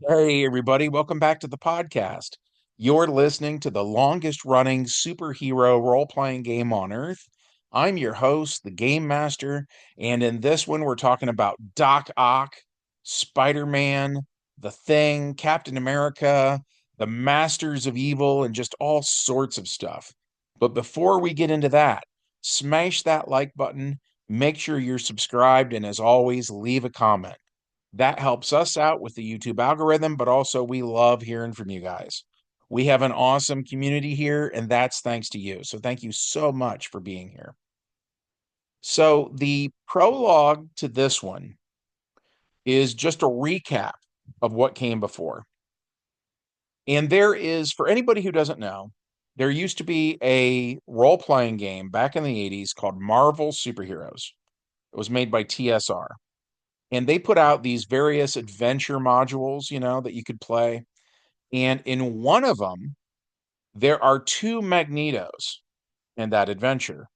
Hey, everybody, welcome back to the podcast. You're listening to the longest running superhero role playing game on Earth. I'm your host, the Game Master, and in this one, we're talking about Doc Ock, Spider Man, The Thing, Captain America, the Masters of Evil, and just all sorts of stuff. But before we get into that, smash that like button, make sure you're subscribed, and as always, leave a comment. That helps us out with the YouTube algorithm, but also we love hearing from you guys. We have an awesome community here, and that's thanks to you. So thank you so much for being here. So the prologue to this one is just a recap of what came before. And there is, for anybody who doesn't know, there used to be a role playing game back in the 80s called Marvel Superheroes. It was made by TSR. And they put out these various adventure modules, that you could play. And in one of them, there are two Magnetos in that adventure.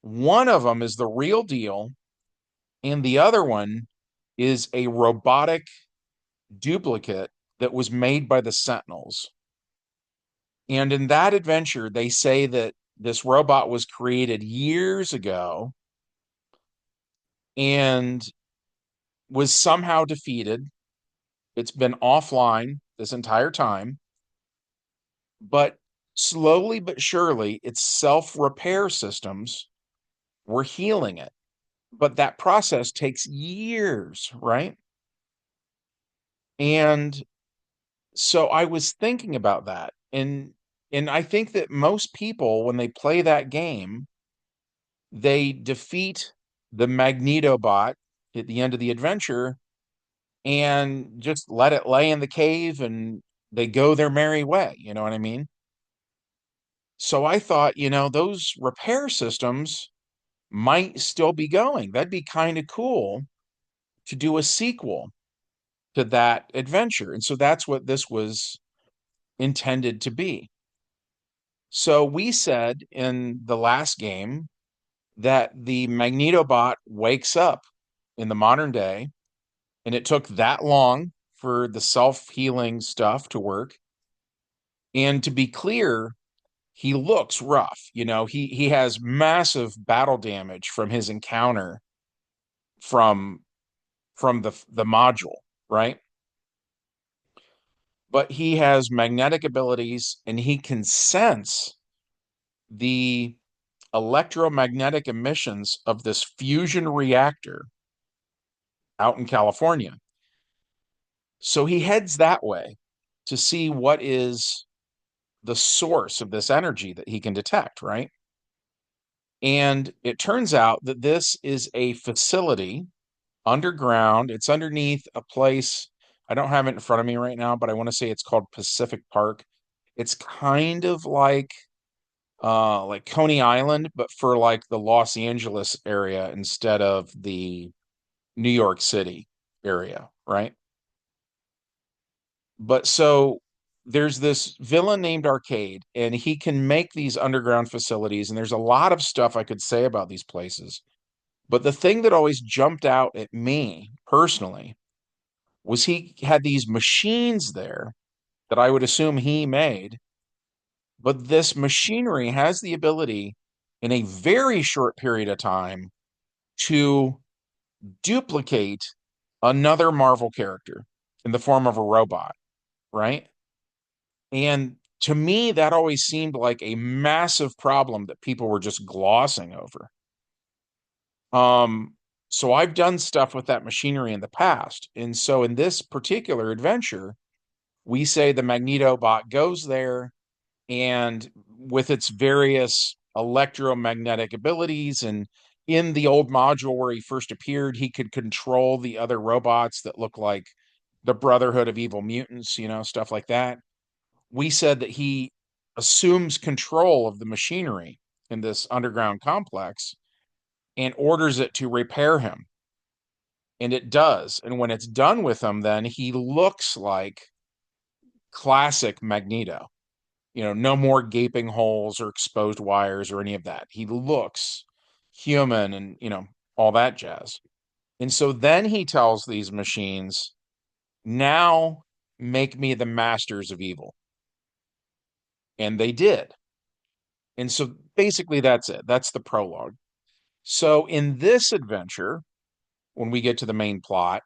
One of them is the real deal, and the other one is a robotic duplicate that was made by the Sentinels. And in that adventure, they say that this robot was created years ago and was somehow defeated. It's been offline this entire time, but slowly but surely, its self repair systems were healing it. But that process takes years, right? And so I was thinking about that. And I think that most people, when they play that game, they defeat the Magneto bot at the end of the adventure and just let it lay in the cave and they go their merry way. You know what I mean? So I thought, those repair systems might still be going. That'd be kind of cool to do a sequel to that adventure. And so that's what this was intended to be. So we said in the last game that the Magnetobot wakes up in the modern day, and it took that long for the self-healing stuff to work. And to be clear, he looks rough. He has massive battle damage from his encounter from the module, right? But he has magnetic abilities and he can sense the electromagnetic emissions of this fusion reactor out in California. So he heads that way to see what is the source of this energy that he can detect, right? And it turns out that this is a facility underground. It's underneath a place. I don't have it in front of me right now, but I want to say it's called Pacific Park. It's kind of like Coney Island, but for like the Los Angeles area instead of the New York City area, right? But so there's this villain named Arcade, and he can make these underground facilities, and there's a lot of stuff I could say about these places. But the thing that always jumped out at me personally was he had these machines there that I would assume he made, but this machinery has the ability in a very short period of time to duplicate another Marvel character in the form of a robot, right? And to me, that always seemed like a massive problem that people were just glossing over. Um, so I've done stuff with that machinery in the past. And so in this particular adventure, we say the Magneto bot goes there and with its various electromagnetic abilities and in the old module where he first appeared, he could control the other robots that look like the Brotherhood of Evil Mutants, stuff like that. We said that he assumes control of the machinery in this underground complex and orders it to repair him. And it does. And when it's done with him, then he looks like classic Magneto. No more gaping holes or exposed wires or any of that. He looks human and, all that jazz. And so then he tells these machines, now make me the masters of evil. And they did. And so basically that's it. That's the prologue. So in this adventure, when we get to the main plot,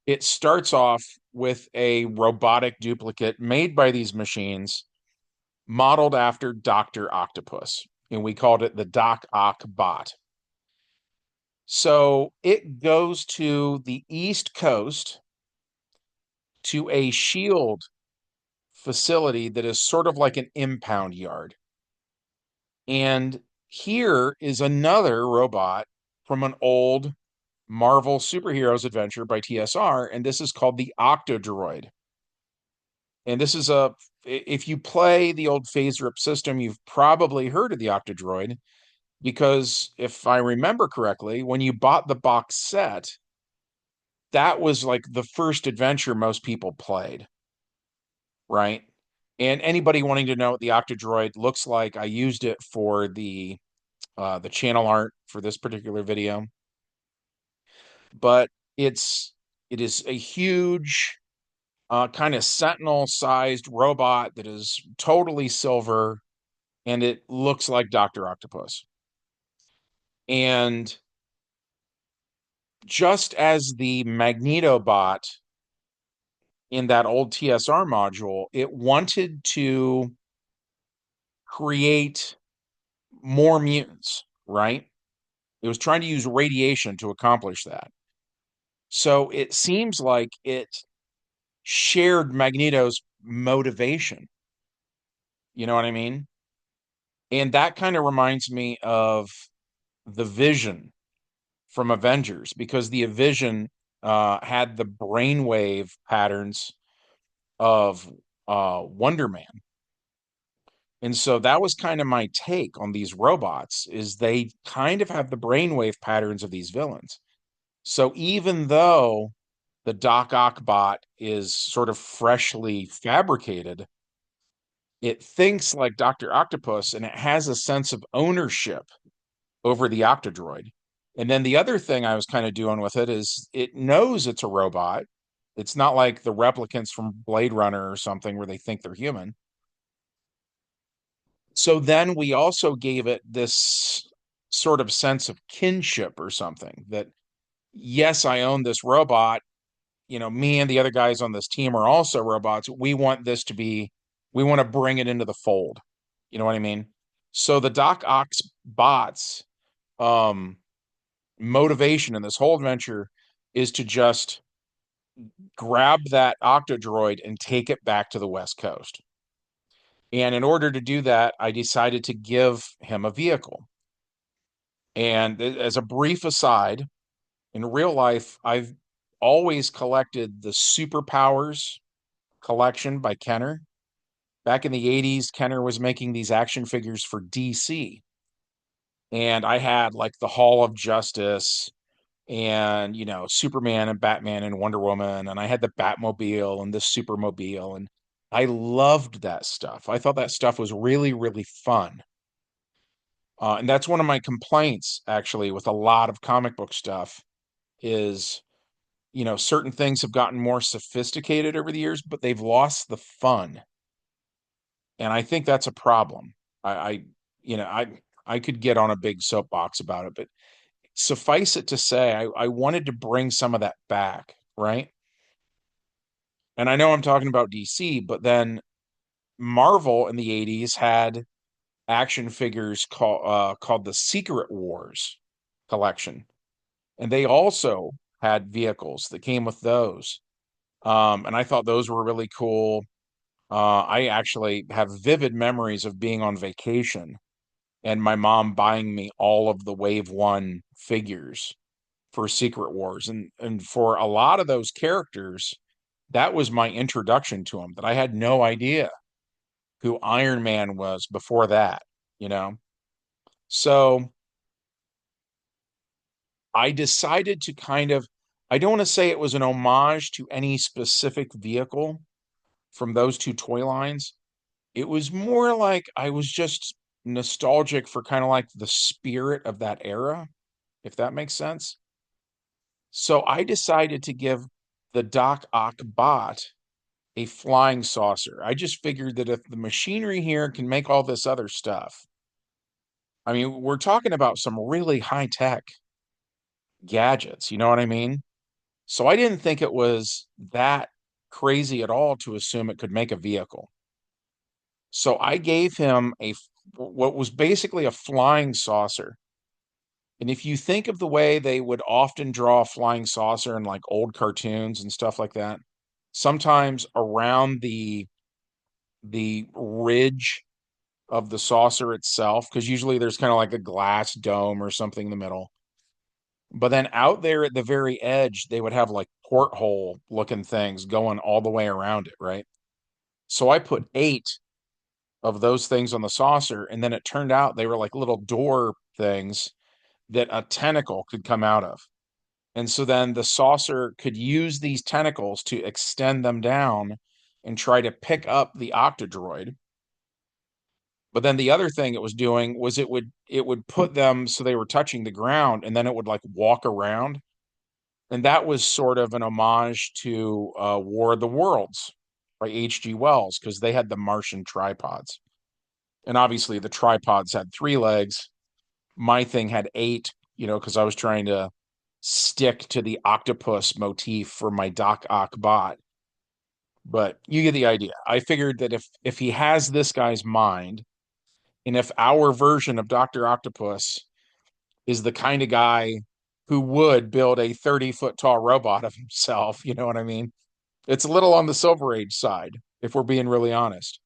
it starts off with a robotic duplicate made by these machines, modeled after Dr. Octopus. And we called it the Doc Ock bot. So it goes to the East Coast to a shield facility that is sort of like an impound yard. And here is another robot from an old Marvel Superheroes adventure by TSR, and this is called the Octodroid. And this is if you play the old Phase Rip system, you've probably heard of the Octodroid because if I remember correctly, when you bought the box set, that was like the first adventure most people played, right? And anybody wanting to know what the Octodroid looks like, I used it for the channel art for this particular video. But it is a huge kind of sentinel-sized robot that is totally silver, and it looks like Dr. Octopus. And just as the Magneto bot in that old TSR module, it wanted to create more mutants, right? It was trying to use radiation to accomplish that. So it seems like it shared Magneto's motivation. You know what I mean? And that kind of reminds me of the Vision from Avengers because the Vision had the brainwave patterns of Wonder Man. And so that was kind of my take on these robots is they kind of have the brainwave patterns of these villains. So even though the Doc Ock bot is sort of freshly fabricated, it thinks like Dr. Octopus and it has a sense of ownership over the Octodroid. And then the other thing I was kind of doing with it is it knows it's a robot. It's not like the replicants from Blade Runner or something where they think they're human. So then we also gave it this sort of sense of kinship or something that, yes, I own this robot. You know, me and the other guys on this team are also robots. We want this to be, we want to bring it into the fold. You know what I mean? So the Doc Ox bots, um, motivation in this whole adventure is to just grab that Octodroid and take it back to the West Coast. And in order to do that, I decided to give him a vehicle. And as a brief aside, in real life, I've always collected the Superpowers collection by Kenner. Back in the 80s, Kenner was making these action figures for DC. And I had like the Hall of Justice and, you know, Superman and Batman and Wonder Woman. And I had the Batmobile and the Supermobile. And I loved that stuff. I thought that stuff was really, really fun. And that's one of my complaints, actually, with a lot of comic book stuff is, you know, certain things have gotten more sophisticated over the years, but they've lost the fun. And I think that's a problem. I you know, I could get on a big soapbox about it, but suffice it to say, I wanted to bring some of that back, right? And I know I'm talking about DC, but then Marvel in the 80s had action figures called the Secret Wars collection. And they also had vehicles that came with those. And I thought those were really cool. I actually have vivid memories of being on vacation and my mom buying me all of the Wave 1 figures for Secret Wars. And for a lot of those characters, that was my introduction to them, that I had no idea who Iron Man was before that, you know? So I decided to kind of, I don't want to say it was an homage to any specific vehicle from those two toy lines. It was more like I was just nostalgic for kind of like the spirit of that era, if that makes sense. So I decided to give the Doc Ock bot a flying saucer. I just figured that if the machinery here can make all this other stuff, I mean, we're talking about some really high tech gadgets, you know what I mean? So I didn't think it was that crazy at all to assume it could make a vehicle. So I gave him what was basically a flying saucer. And if you think of the way they would often draw a flying saucer in like old cartoons and stuff like that, sometimes around the ridge of the saucer itself, because usually there's kind of like a glass dome or something in the middle. But then out there at the very edge, they would have like porthole looking things going all the way around it, right? So I put eight of those things on the saucer, and then it turned out they were like little door things that a tentacle could come out of. And so then the saucer could use these tentacles to extend them down and try to pick up the Octodroid. But then the other thing it was doing was it would put them so they were touching the ground, and then it would like walk around. And that was sort of an homage to War of the Worlds by H.G. Wells, because they had the Martian tripods. And obviously the tripods had three legs. My thing had eight, because I was trying to stick to the octopus motif for my Doc Ock bot. But you get the idea. I figured that if he has this guy's mind, and if our version of Dr. Octopus is the kind of guy who would build a 30-foot tall robot of himself, you know what I mean? It's a little on the Silver Age side, if we're being really honest.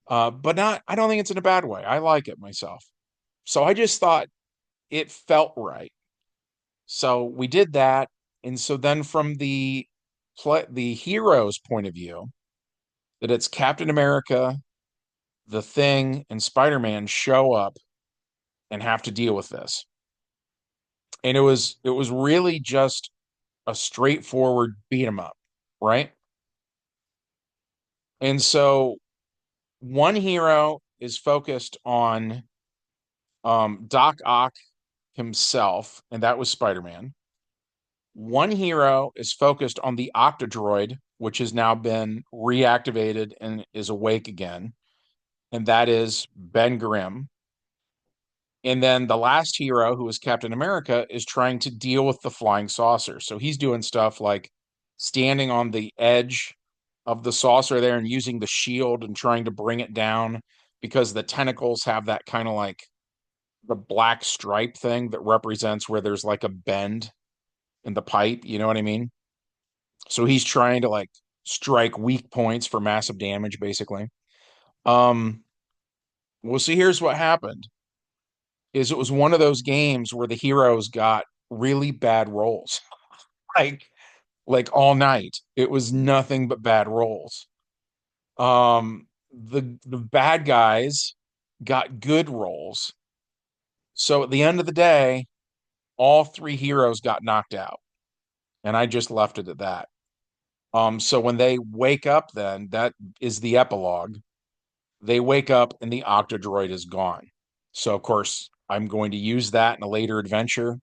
But not, I don't think it's in a bad way. I like it myself. So I just thought it felt right. So we did that. And so then from the hero's point of view, that it's Captain America, the Thing, and Spider-Man show up and have to deal with this. And it was really just a straightforward beat 'em up, right? And so one hero is focused on Doc Ock himself, and that was Spider-Man. One hero is focused on the Octodroid, which has now been reactivated and is awake again, and that is Ben Grimm. And then the last hero, who is Captain America, is trying to deal with the flying saucer. So he's doing stuff like standing on the edge of the saucer there and using the shield and trying to bring it down, because the tentacles have that kind of like the black stripe thing that represents where there's like a bend in the pipe. You know what I mean? So he's trying to like strike weak points for massive damage, basically. Um, well, see, here's what happened is it was one of those games where the heroes got really bad rolls. like like all night. It was nothing but bad rolls. The bad guys got good rolls. So at the end of the day, all three heroes got knocked out. And I just left it at that. So when they wake up, then that is the epilogue. They wake up and the Octodroid is gone. So of course, I'm going to use that in a later adventure.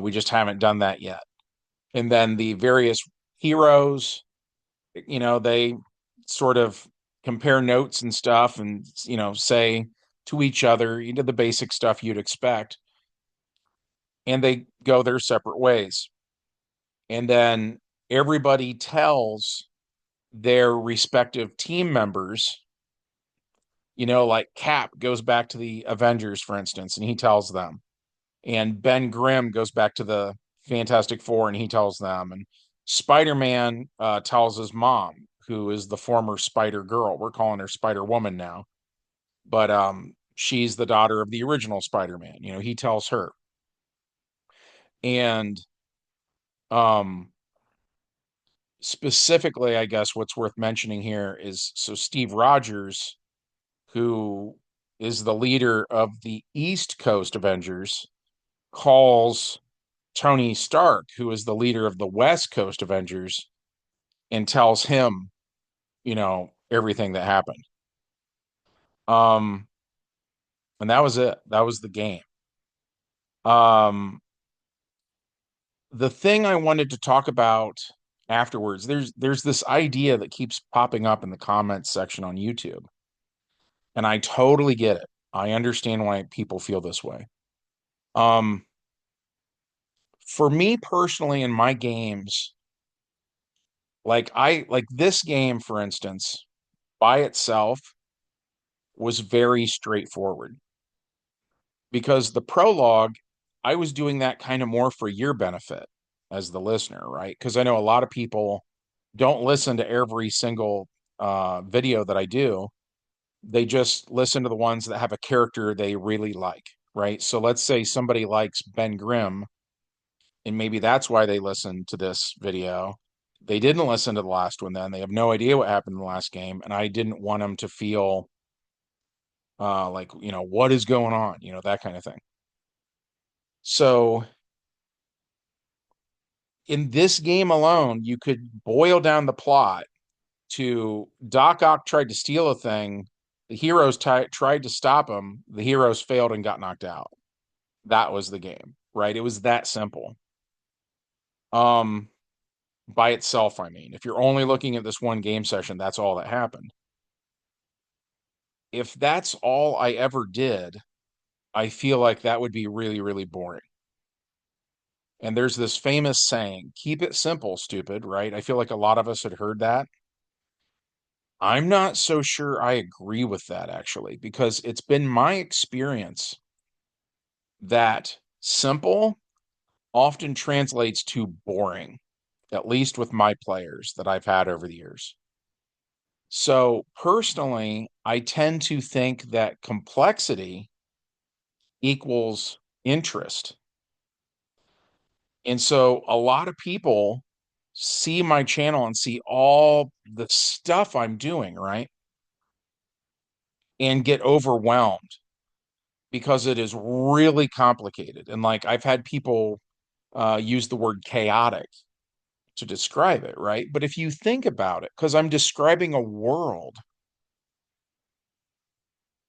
We just haven't done that yet. And then the various heroes, they sort of compare notes and stuff and, say to each other, the basic stuff you'd expect. And they go their separate ways. And then everybody tells their respective team members, like Cap goes back to the Avengers, for instance, and he tells them. And Ben Grimm goes back to the Fantastic Four and he tells them. And Spider-Man tells his mom, who is the former Spider Girl. We're calling her Spider Woman now. But she's the daughter of the original Spider-Man. He tells her. And um specifically, I guess what's worth mentioning here is so Steve Rogers, who is the leader of the East Coast Avengers, calls Tony Stark, who is the leader of the West Coast Avengers, and tells him, everything that happened. Um, and that was it. That was the game. Um, the thing I wanted to talk about afterwards. There's this idea that keeps popping up in the comments section on YouTube, and I totally get it. I understand why people feel this way. Um, for me personally in my games, like this game, for instance, by itself was very straightforward because the prologue, I was doing that kind of more for your benefit as the listener, right? Because I know a lot of people don't listen to every single video that I do. They just listen to the ones that have a character they really like, right? So let's say somebody likes Ben Grimm, and maybe that's why they listen to this video. They didn't listen to the last one then. They have no idea what happened in the last game, and I didn't want them to feel like, what is going on, that kind of thing. So in this game alone, you could boil down the plot to Doc Ock tried to steal a thing. The heroes tried to stop him. The heroes failed and got knocked out. That was the game, right? It was that simple. Um, by itself, I mean, if you're only looking at this one game session, that's all that happened. If that's all I ever did, I feel like that would be really, really boring. And there's this famous saying, keep it simple, stupid, right? I feel like a lot of us had heard that. I'm not so sure I agree with that actually, because it's been my experience that simple often translates to boring, at least with my players that I've had over the years. So personally, I tend to think that complexity equals interest. And so a lot of people see my channel and see all the stuff I'm doing, right? And get overwhelmed because it is really complicated. And like I've had people use the word chaotic to describe it, right? But if you think about it, because I'm describing a world,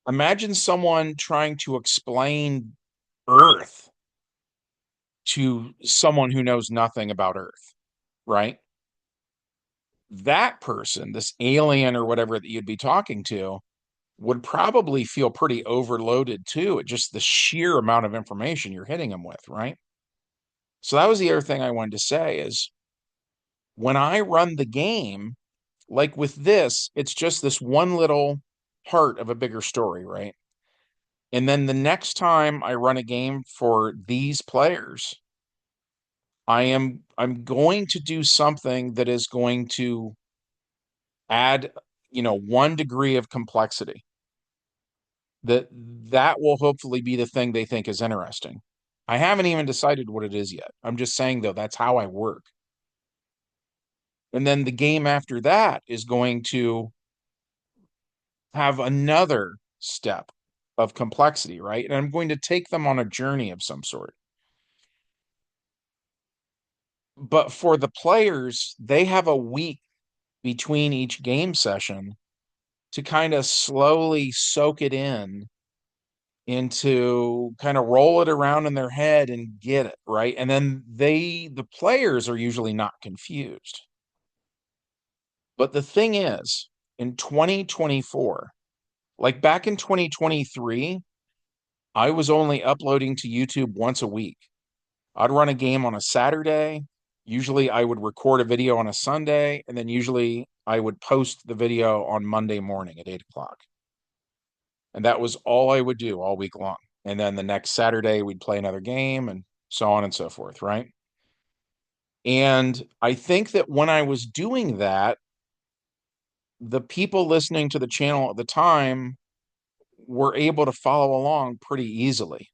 imagine someone trying to explain Earth to someone who knows nothing about Earth, right? That person, this alien or whatever that you'd be talking to, would probably feel pretty overloaded too at just the sheer amount of information you're hitting them with, right? So that was the other thing I wanted to say is when I run the game, like with this, it's just this one little part of a bigger story, right? And then the next time I run a game for these players, I'm going to do something that is going to add, 1 degree of complexity. That will hopefully be the thing they think is interesting. I haven't even decided what it is yet. I'm just saying though, that's how I work. And then the game after that is going to have another step of complexity, right? And I'm going to take them on a journey of some sort. But for the players, they have a week between each game session to kind of slowly soak it in into kind of roll it around in their head and get it, right? And then the players are usually not confused. But the thing is, in 2024, like back in 2023, I was only uploading to YouTube once a week. I'd run a game on a Saturday. Usually I would record a video on a Sunday, and then usually I would post the video on Monday morning at 8 o'clock. And that was all I would do all week long. And then the next Saturday, we'd play another game and so on and so forth, right? And I think that when I was doing that, the people listening to the channel at the time were able to follow along pretty easily,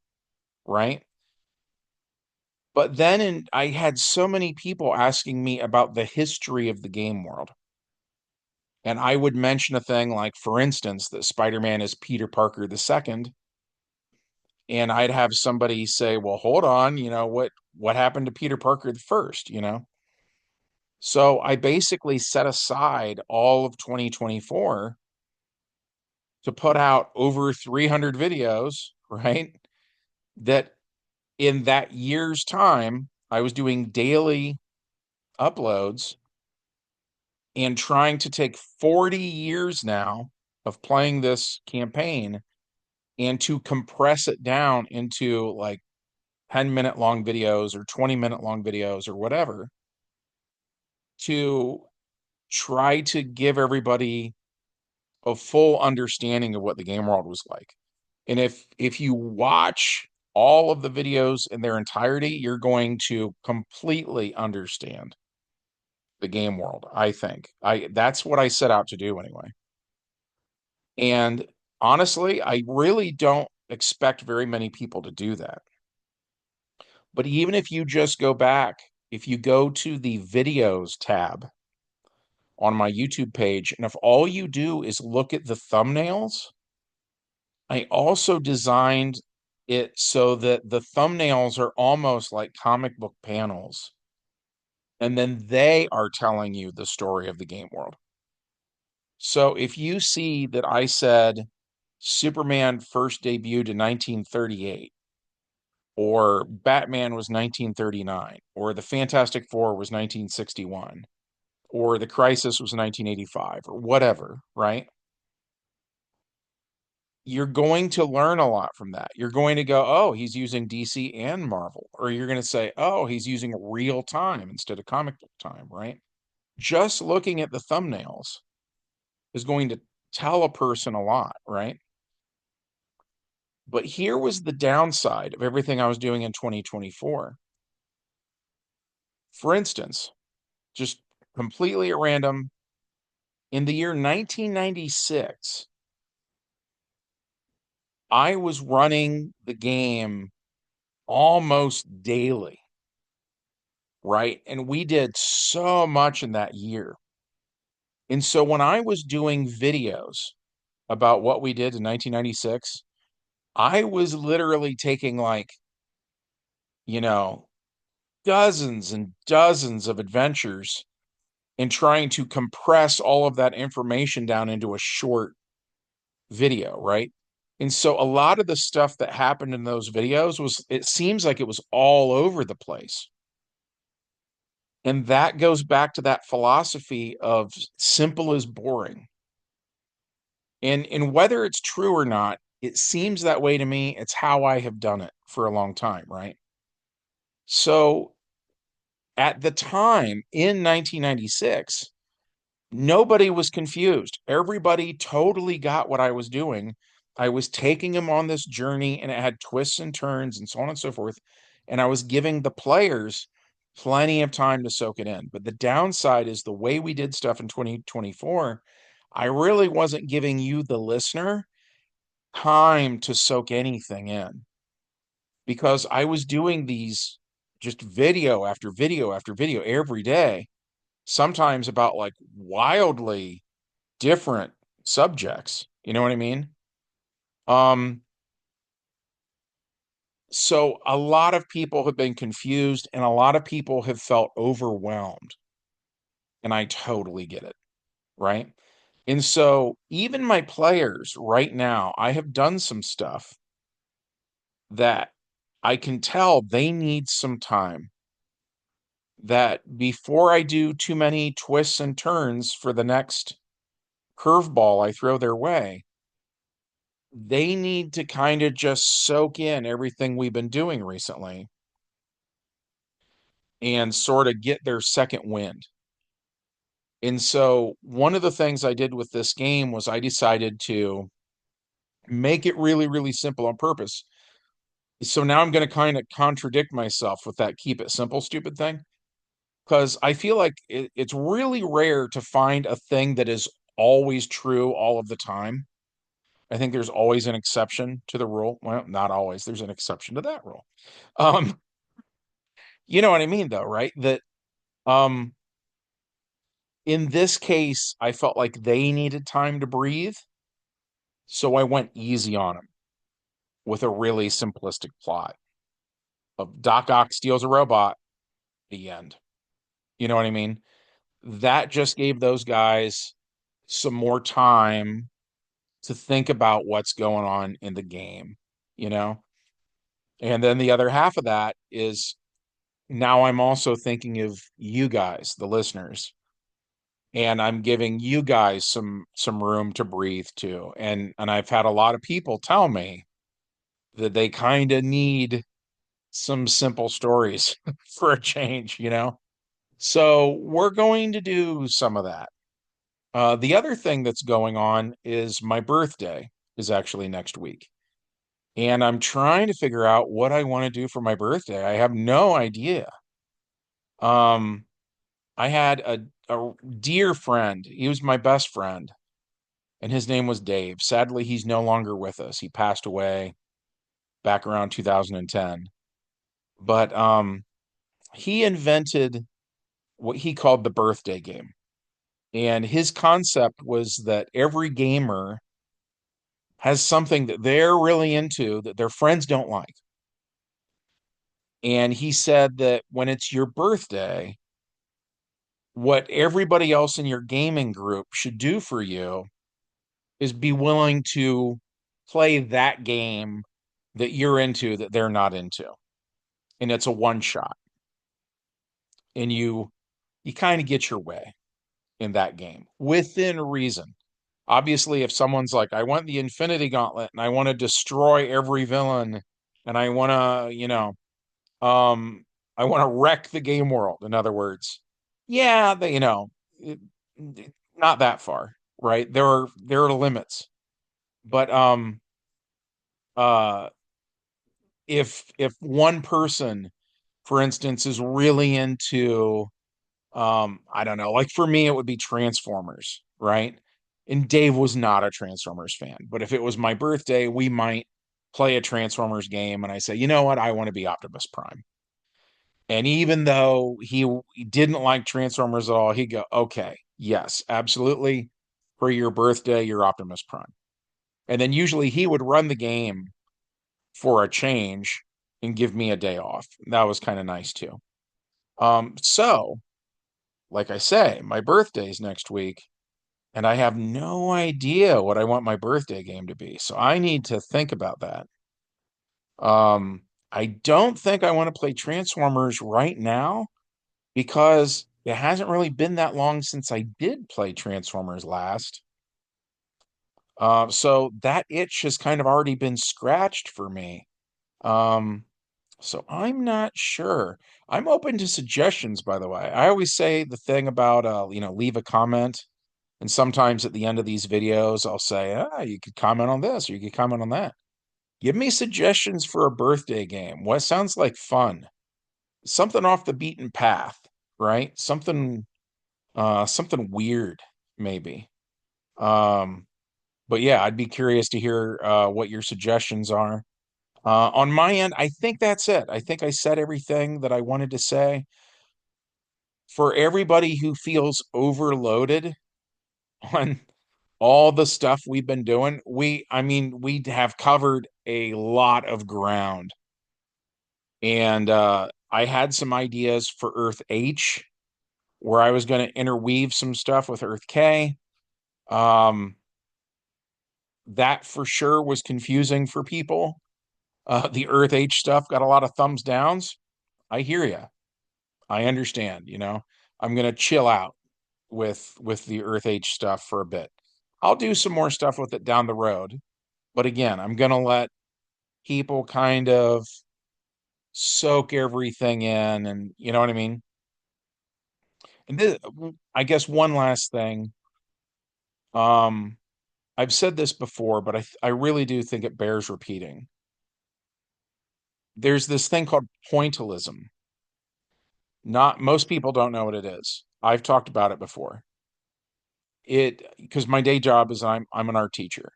right? But then I had so many people asking me about the history of the game world. And I would mention a thing like, for instance, that Spider-Man is Peter Parker the second. And I'd have somebody say, well, hold on, what happened to Peter Parker the first? So I basically set aside all of 2024 to put out over 300 videos, right? That in that year's time, I was doing daily uploads and trying to take 40 years now of playing this campaign and to compress it down into like 10-minute long videos or 20-minute long videos or whatever to try to give everybody a full understanding of what the game world was like. And if you watch all of the videos in their entirety, you're going to completely understand the game world, I think. That's what I set out to do anyway. And honestly, I really don't expect very many people to do that. But even if you just go back, if you go to the videos tab on my YouTube page, and if all you do is look at the thumbnails, I also designed it so that the thumbnails are almost like comic book panels. And then they are telling you the story of the game world. So if you see that I said Superman first debuted in 1938, or Batman was 1939, or the Fantastic Four was 1961, or the Crisis was 1985, or whatever, right? You're going to learn a lot from that. You're going to go, oh, he's using DC and Marvel. Or you're going to say, oh, he's using real time instead of comic book time, right? Just looking at the thumbnails is going to tell a person a lot, right? But here was the downside of everything I was doing in 2024. For instance, just completely at random, in the year 1996, I was running the game almost daily, right? And we did so much in that year. And so when I was doing videos about what we did in 1996, I was literally taking like, you know, dozens and dozens of adventures and trying to compress all of that information down into a short video, right? And so a lot of the stuff that happened in those videos was, it seems like it was all over the place. And that goes back to that philosophy of simple is boring. And whether it's true or not, it seems that way to me. It's how I have done it for a long time, right? So at the time in 1996, nobody was confused. Everybody totally got what I was doing. I was taking them on this journey and it had twists and turns and so on and so forth. And I was giving the players plenty of time to soak it in. But the downside is the way we did stuff in 2024, I really wasn't giving you, the listener, time to soak anything in because I was doing these just video after video after video every day, sometimes about like wildly different subjects. You know what I mean? Um, so a lot of people have been confused and a lot of people have felt overwhelmed. And I totally get it, right? And so even my players right now, I have done some stuff that I can tell they need some time. That before I do too many twists and turns for the next curveball I throw their way, they need to kind of just soak in everything we've been doing recently and sort of get their second wind. And so one of the things I did with this game was I decided to make it really, really simple on purpose. So now I'm going to kind of contradict myself with that keep it simple, stupid thing. Because I feel like it's really rare to find a thing that is always true all of the time. I think there's always an exception to the rule. Well, not always. There's an exception to that rule. Um, you know what I mean, though, right? That um, in this case, I felt like they needed time to breathe, so I went easy on them with a really simplistic plot of Doc Ock steals a robot. The end. You know what I mean? That just gave those guys some more time to think about what's going on in the game, you know? And then the other half of that is now I'm also thinking of you guys, the listeners. and I'm giving you guys some room to breathe too. And I've had a lot of people tell me that they kind of need some simple stories for a change, you know? So we're going to do some of that. The other thing that's going on is my birthday is actually next week. And I'm trying to figure out what I want to do for my birthday. I have no idea. Um, I had a dear friend. He was my best friend, and his name was Dave. Sadly, he's no longer with us. He passed away back around 2010. But he invented what he called the birthday game. And his concept was that every gamer has something that they're really into that their friends don't like. And he said that when it's your birthday, what everybody else in your gaming group should do for you is be willing to play that game that you're into that they're not into. And it's a one shot. And you kind of get your way in that game within reason. Obviously, if someone's like, I want the Infinity Gauntlet and I want to destroy every villain and I want to, um, I want to wreck the game world, in other words, yeah, it, not that far, right? There are limits. But uh, if one person, for instance, is really into I don't know, like for me it would be Transformers, right? And Dave was not a Transformers fan, but if it was my birthday, we might play a Transformers game and I say, you know what, I want to be Optimus Prime. And even though he didn't like Transformers at all, he'd go, okay, yes, absolutely, for your birthday you're Optimus Prime. And then usually he would run the game for a change and give me a day off. That was kind of nice too. So like I say, my birthday's next week, and I have no idea what I want my birthday game to be. So I need to think about that. I don't think I want to play Transformers right now because it hasn't really been that long since I did play Transformers last. So that itch has kind of already been scratched for me. Um, so I'm not sure. I'm open to suggestions, by the way. I always say the thing about leave a comment. And sometimes at the end of these videos, I'll say, you could comment on this or you could comment on that. Give me suggestions for a birthday game. What sounds like fun? Something off the beaten path, right? Something weird, maybe. Um, but yeah, I'd be curious to hear what your suggestions are. On my end, I think that's it. I think I said everything that I wanted to say. For everybody who feels overloaded on all the stuff we've been doing, I mean, we have covered a lot of ground. And I had some ideas for Earth H where I was going to interweave some stuff with Earth K. Um, that for sure was confusing for people. The Earth H stuff got a lot of thumbs downs. I hear you. I understand, I'm going to chill out with the Earth H stuff for a bit. I'll do some more stuff with it down the road. But again, I'm going to let people kind of soak everything in and you know what I mean? And this, I guess one last thing. Um, I've said this before, but I really do think it bears repeating. There's this thing called pointillism. Not most people don't know what it is. I've talked about it before. It because my day job is I'm an art teacher.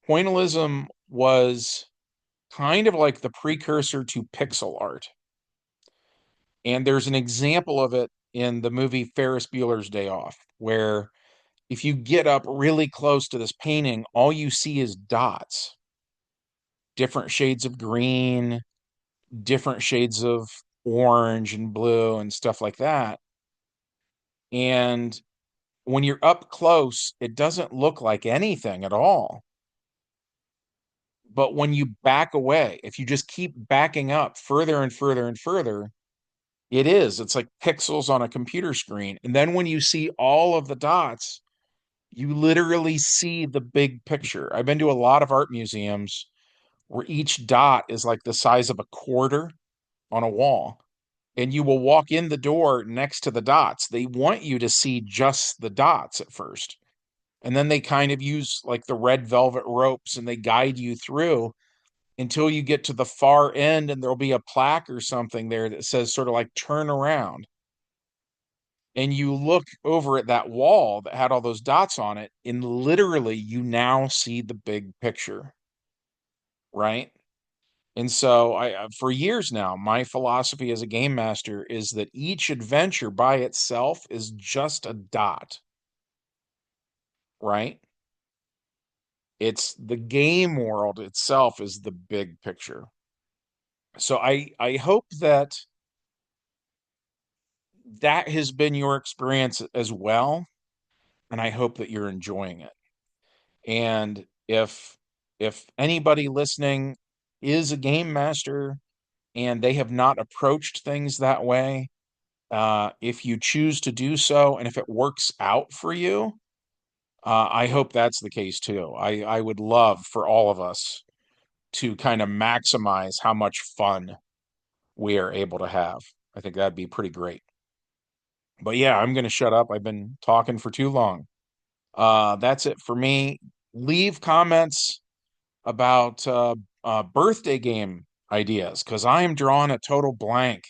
Pointillism was kind of like the precursor to pixel art. And there's an example of it in the movie Ferris Bueller's Day Off, where if you get up really close to this painting, all you see is dots, different shades of green, different shades of orange and blue and stuff like that. And when you're up close, it doesn't look like anything at all. But when you back away, if you just keep backing up further and further and further, It is. It's like pixels on a computer screen. And then when you see all of the dots, you literally see the big picture. I've been to a lot of art museums where each dot is like the size of a quarter on a wall. And you will walk in the door next to the dots. They want you to see just the dots at first. And then they kind of use like the red velvet ropes and they guide you through until you get to the far end and there'll be a plaque or something there that says sort of like turn around. And you look over at that wall that had all those dots on it, and literally you now see the big picture, right? And so for years now, my philosophy as a game master is that each adventure by itself is just a dot, right? It's the game world itself is the big picture. So I hope that that has been your experience as well, and I hope that you're enjoying it. And if anybody listening is a game master and they have not approached things that way, if you choose to do so, and if it works out for you, I hope that's the case too. I would love for all of us to kind of maximize how much fun we are able to have. I think that'd be pretty great. But yeah, I'm going to shut up. I've been talking for too long. That's it for me. Leave comments about birthday game ideas because I am drawing a total blank,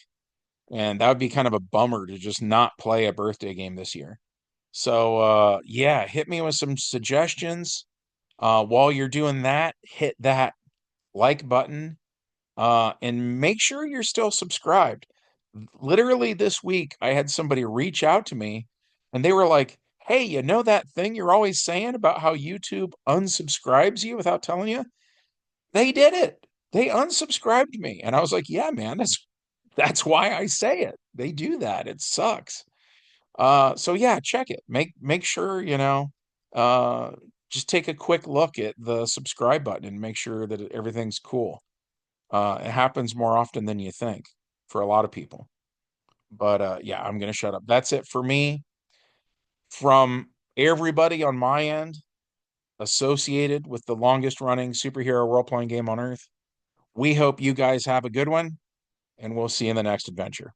and that would be kind of a bummer to just not play a birthday game this year. So yeah, hit me with some suggestions. While you're doing that, hit that like button and make sure you're still subscribed. Literally this week, I had somebody reach out to me and they were like, "Hey, you know that thing you're always saying about how YouTube unsubscribes you without telling you?" They did it. They unsubscribed me. And I was like, "Yeah, man, that's why I say it. They do that. It sucks." So yeah, check it. Make sure, uh just take a quick look at the subscribe button and make sure that everything's cool. It happens more often than you think for a lot of people. But yeah, I'm gonna shut up. That's it for me. From everybody on my end associated with the longest running superhero role-playing game on earth, we hope you guys have a good one, and we'll see you in the next adventure.